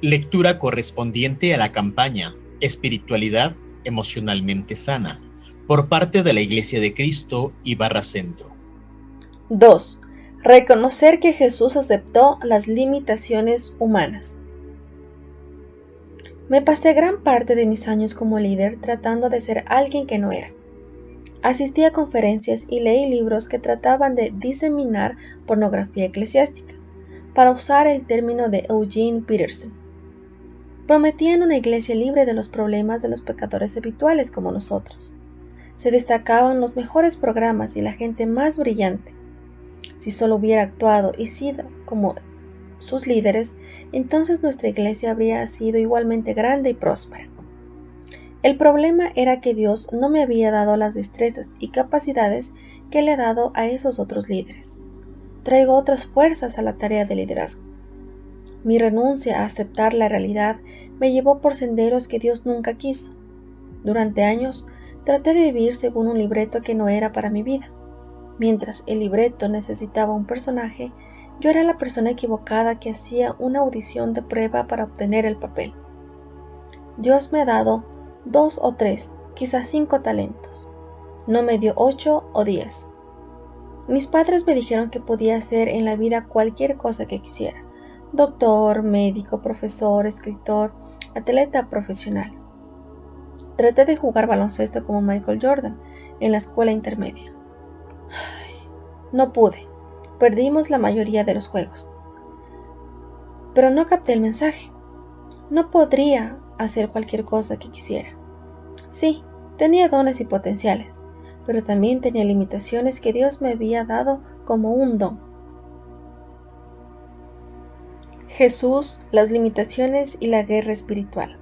Lectura correspondiente a la campaña Espiritualidad emocionalmente sana, por parte de la Iglesia de Cristo y Barra Centro. 2. Reconocer que Jesús aceptó las limitaciones humanas. Me pasé gran parte de mis años como líder tratando de ser alguien que no era. Asistí a conferencias y leí libros que trataban de diseminar pornografía eclesiástica, para usar el término de Eugene Peterson. Prometían una iglesia libre de los problemas de los pecadores habituales como nosotros. Se destacaban los mejores programas y la gente más brillante. Si solo hubiera actuado y sido como sus líderes, entonces nuestra iglesia habría sido igualmente grande y próspera. El problema era que Dios no me había dado las destrezas y capacidades que le ha dado a esos otros líderes. Traigo otras fuerzas a la tarea de liderazgo. Mi renuncia a aceptar la realidad me llevó por senderos que Dios nunca quiso. Durante años, traté de vivir según un libreto que no era para mi vida. Mientras el libreto necesitaba un personaje, yo era la persona equivocada que hacía una audición de prueba para obtener el papel. Dios me ha dado 2 o 3, quizás 5 talentos. No me dio 8 o 10. Mis padres me dijeron que podía hacer en la vida cualquier cosa que quisiera. Doctor, médico, profesor, escritor, atleta profesional. Traté de jugar baloncesto como Michael Jordan en la escuela intermedia. No pude. Perdimos la mayoría de los juegos. Pero no capté el mensaje. No podría hacer cualquier cosa que quisiera. Sí, tenía dones y potenciales, pero también tenía limitaciones que Dios me había dado como un don. Jesús, las limitaciones y la guerra espiritual.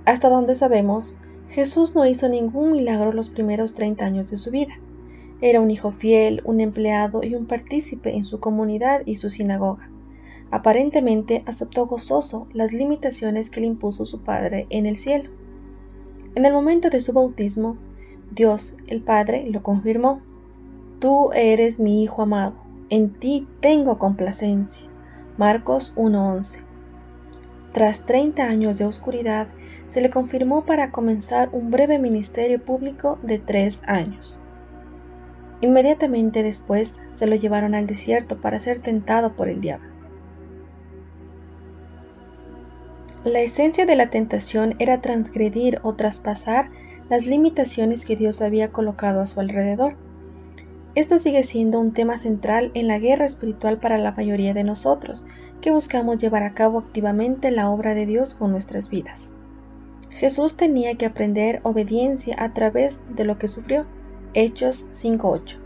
Hasta donde sabemos, Jesús no hizo ningún milagro los primeros 30 años de su vida. Era un hijo fiel, un empleado y un partícipe en su comunidad y su sinagoga. Aparentemente aceptó gozoso las limitaciones que le impuso su Padre en el cielo. En el momento de su bautismo, Dios, el Padre, lo confirmó. Tú eres mi Hijo amado, en ti tengo complacencia. Marcos 1:11. Tras 30 años de oscuridad, se le confirmó para comenzar un breve ministerio público de 3 años. Inmediatamente después se lo llevaron al desierto para ser tentado por el diablo. La esencia de la tentación era transgredir o traspasar las limitaciones que Dios había colocado a su alrededor. Esto sigue siendo un tema central en la guerra espiritual para la mayoría de nosotros, que buscamos llevar a cabo activamente la obra de Dios con nuestras vidas. Jesús tenía que aprender obediencia a través de lo que sufrió. Hechos 5:8.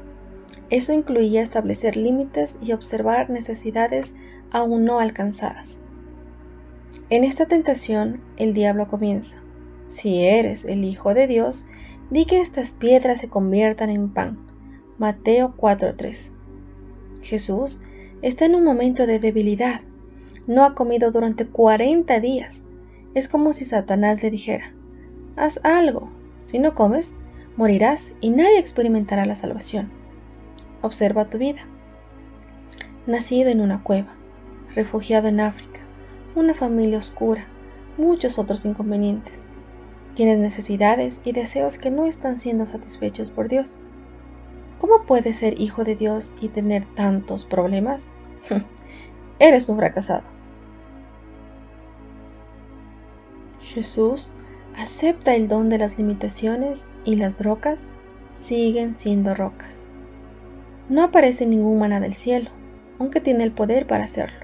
Eso incluía establecer límites y observar necesidades aún no alcanzadas. En esta tentación, el diablo comienza: si eres el Hijo de Dios, di que estas piedras se conviertan en pan. Mateo 4:3. Jesús está en un momento de debilidad. No ha comido durante 40 días. Es como si Satanás le dijera: haz algo. Si no comes, morirás y nadie experimentará la salvación. Observa tu vida. Nacido en una cueva, refugiado en África, una familia oscura, muchos otros inconvenientes. Tienes necesidades y deseos que no están siendo satisfechos por Dios. ¿Cómo puedes ser hijo de Dios y tener tantos problemas? Eres un fracasado. Jesús acepta el don de las limitaciones y las rocas siguen siendo rocas. No aparece ningún maná del cielo, aunque tiene el poder para hacerlo.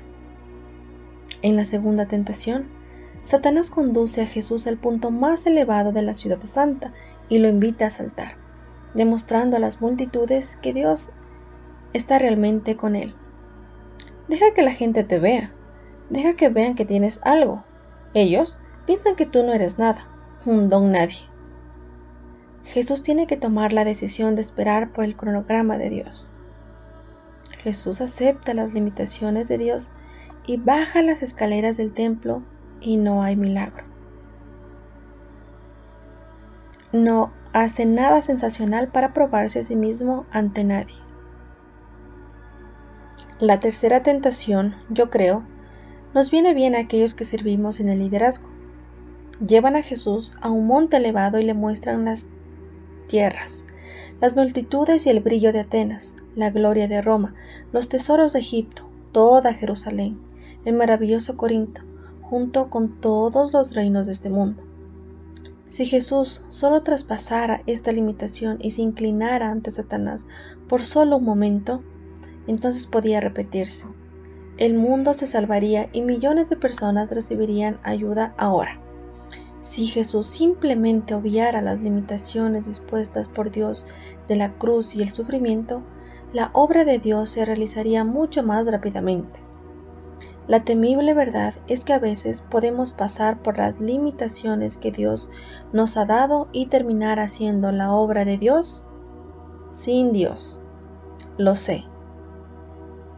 En la segunda tentación, Satanás conduce a Jesús al punto más elevado de la ciudad santa y lo invita a saltar, demostrando a las multitudes que Dios está realmente con él. Deja que la gente te vea, deja que vean que tienes algo. Ellos piensan que tú no eres nada, un don nadie. Jesús tiene que tomar la decisión de esperar por el cronograma de Dios. Jesús acepta las limitaciones de Dios y baja las escaleras del templo y no hay milagro. No hace nada sensacional para probarse a sí mismo ante nadie. La tercera tentación, yo creo, Nos viene bien a aquellos que servimos en el liderazgo. Llevan a Jesús a un monte elevado y le muestran las tierras, las multitudes y el brillo de Atenas, la gloria de Roma, los tesoros de Egipto, toda Jerusalén, el maravilloso Corinto, junto con todos los reinos de este mundo. Si Jesús solo traspasara esta limitación y se inclinara ante Satanás por solo un momento, entonces podía repetirse. El mundo se salvaría y millones de personas recibirían ayuda ahora. Si Jesús simplemente obviara las limitaciones dispuestas por Dios de la cruz y el sufrimiento, la obra de Dios se realizaría mucho más rápidamente. La temible verdad es que a veces podemos pasar por las limitaciones que Dios nos ha dado y terminar haciendo la obra de Dios sin Dios. Lo sé.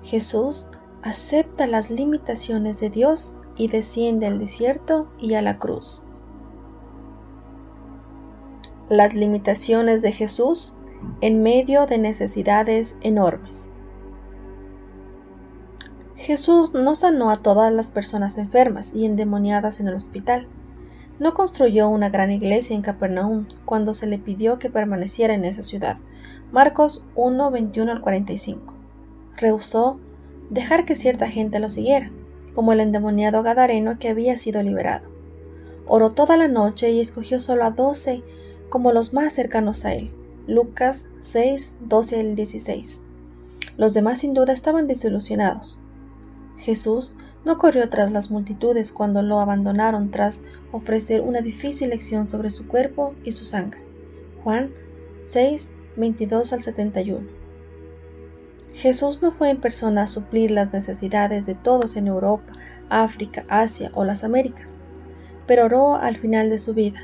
Jesús acepta las limitaciones de Dios y desciende al desierto y a la cruz. Las limitaciones de Jesús en medio de necesidades enormes. Jesús no sanó a todas las personas enfermas y endemoniadas en el hospital. No construyó una gran iglesia en Capernaum cuando se le pidió que permaneciera en esa ciudad. Marcos 1, 21 al 45. Rehusó dejar que cierta gente lo siguiera, como el endemoniado gadareno que había sido liberado. Oró toda la noche y escogió solo a 12 como los más cercanos a él. Lucas 6, 12 al 16. Los demás sin duda estaban desilusionados. Jesús no corrió tras las multitudes cuando lo abandonaron tras ofrecer una difícil lección sobre su cuerpo y su sangre. Juan 6, 22 al 71. Jesús no fue en persona a suplir las necesidades de todos en Europa, África, Asia o las Américas, pero oró al final de su vida.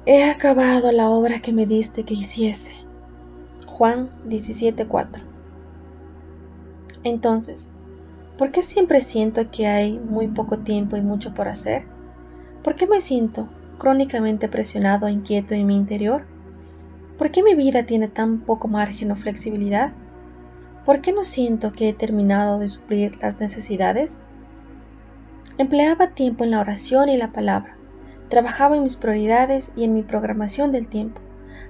He acabado la obra que me diste que hiciese. Juan 17:4. Entonces, ¿por qué siempre siento que hay muy poco tiempo y mucho por hacer? ¿Por qué me siento crónicamente presionado e inquieto en mi interior? ¿Por qué mi vida tiene tan poco margen o flexibilidad? ¿Por qué no siento que he terminado de suplir las necesidades? Empleaba tiempo en la oración y la palabra. Trabajaba en mis prioridades y en mi programación del tiempo.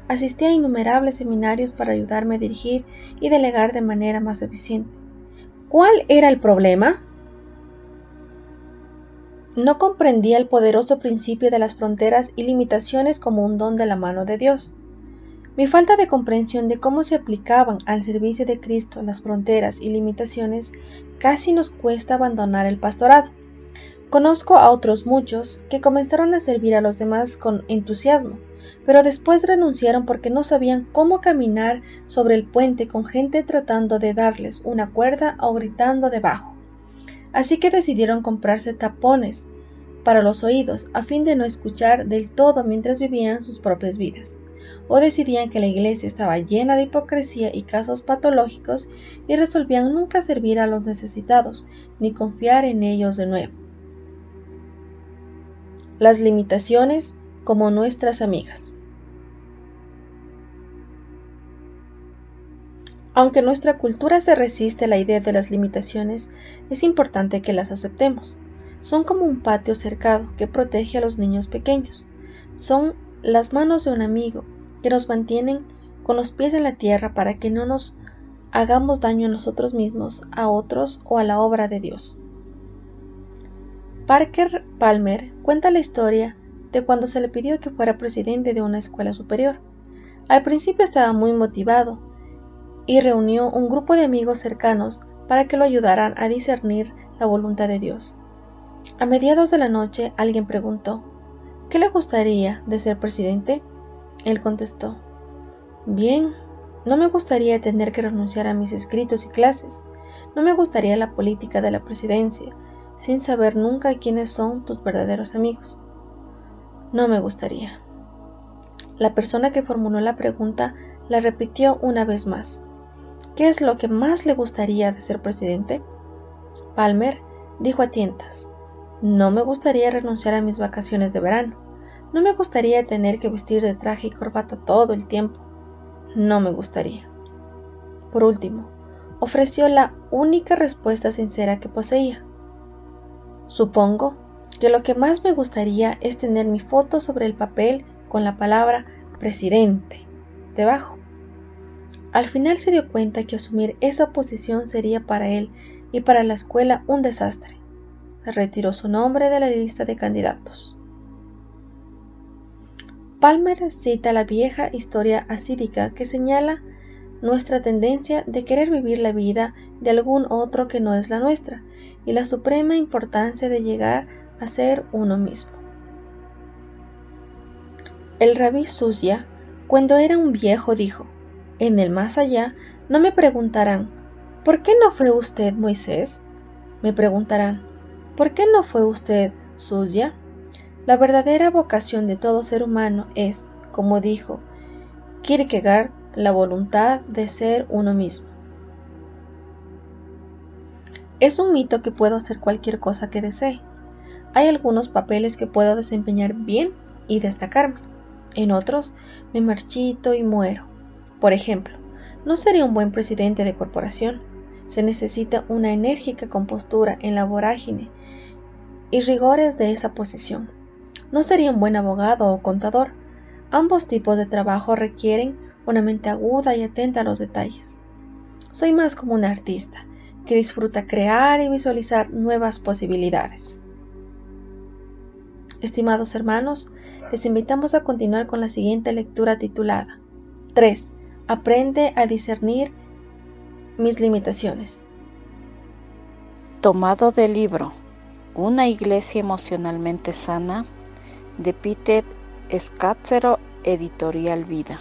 Asistía a innumerables seminarios para ayudarme a dirigir y delegar de manera más eficiente. ¿Cuál era el problema? No comprendía el poderoso principio de las fronteras y limitaciones como un don de la mano de Dios. Mi falta de comprensión de cómo se aplicaban al servicio de Cristo las fronteras y limitaciones casi nos cuesta abandonar el pastorado. Conozco a otros muchos que comenzaron a servir a los demás con entusiasmo, pero después renunciaron porque no sabían cómo caminar sobre el puente con gente tratando de darles una cuerda o gritando debajo. Así que decidieron comprarse tapones para los oídos a fin de no escuchar del todo mientras vivían sus propias vidas. O decidían que la iglesia estaba llena de hipocresía y casos patológicos y resolvían nunca servir a los necesitados ni confiar en ellos de nuevo. Las limitaciones como nuestras amigas. Aunque nuestra cultura se resiste a la idea de las limitaciones, es importante que las aceptemos. Son como un patio cercado que protege a los niños pequeños. Son las manos de un amigo que nos mantienen con los pies en la tierra para que no nos hagamos daño a nosotros mismos, a otros o a la obra de Dios. Parker Palmer cuenta la historia de cuando se le pidió que fuera presidente de una escuela superior. Al principio estaba muy motivado y reunió un grupo de amigos cercanos para que lo ayudaran a discernir la voluntad de Dios. A mediados de la noche alguien preguntó, ¿qué le gustaría de ser presidente? Él contestó, bien, no me gustaría tener que renunciar a mis escritos y clases, no me gustaría la política de la presidencia, sin saber nunca quiénes son tus verdaderos amigos. No me gustaría. La persona que formuló la pregunta la repitió una vez más. ¿Qué es lo que más le gustaría de ser presidente? Palmer dijo a tientas, no me gustaría renunciar a mis vacaciones de verano. No me gustaría tener que vestir de traje y corbata todo el tiempo. No me gustaría. Por último, ofreció la única respuesta sincera que poseía. Supongo que lo que más me gustaría es tener mi foto sobre el papel con la palabra presidente debajo. Al final se dio cuenta que asumir esa posición sería para él y para la escuela un desastre. Retiró su nombre de la lista de candidatos. Palmer cita la vieja historia asídica que señala nuestra tendencia de querer vivir la vida de algún otro que no es la nuestra y la suprema importancia de llegar a ser uno mismo. El rabí Suzia, cuando era un viejo, dijo: en el más allá no me preguntarán ¿por qué no fue usted Moisés? Me preguntarán ¿por qué no fue usted Suzia? La verdadera vocación de todo ser humano es, como dijo Kierkegaard, la voluntad de ser uno mismo. Es un mito que puedo hacer cualquier cosa que desee. Hay algunos papeles que puedo desempeñar bien y destacarme. En otros me marchito y muero. Por ejemplo, no sería un buen presidente de corporación. Se necesita una enérgica compostura en la vorágine y rigores de esa posición. No sería un buen abogado o contador. Ambos tipos de trabajo requieren una mente aguda y atenta a los detalles. Soy más como un artista que disfruta crear y visualizar nuevas posibilidades. Estimados hermanos, les invitamos a continuar con la siguiente lectura titulada 3. Aprende a discernir mis limitaciones. Tomado del libro Una iglesia emocionalmente sana de Peter Scazzero, Editorial Vida.